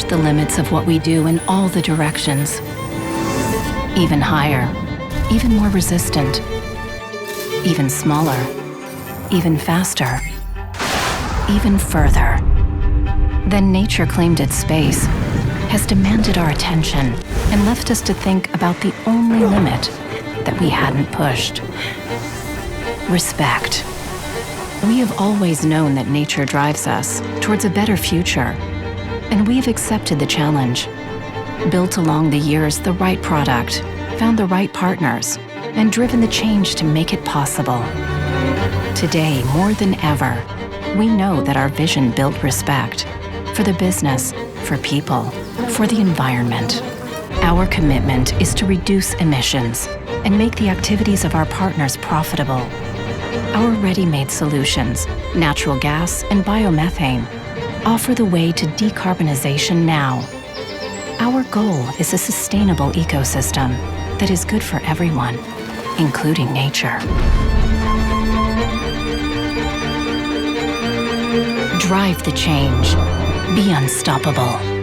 push the limits of what we do in all the directions. Even higher, even more resistant, even smaller, even faster, even further. Then nature claimed its space, has demanded our attention, and left us to think about the only limit that we hadn't pushed. Respect. We have always known that nature drives us towards a better future, and we have accepted the challenge. Built along the years the right product, found the right partners, and driven the change to make it possible. Today, more than ever, we know that our vision built respect for the business, for people, for the environment. Our commitment is to reduce emissions and make the activities of our partners profitable. Our ready-made solutions, natural gas and biomethane, offer the way to decarbonization now. Our goal is a sustainable ecosystem that is good for everyone, including nature. Drive the change. Be unstoppable.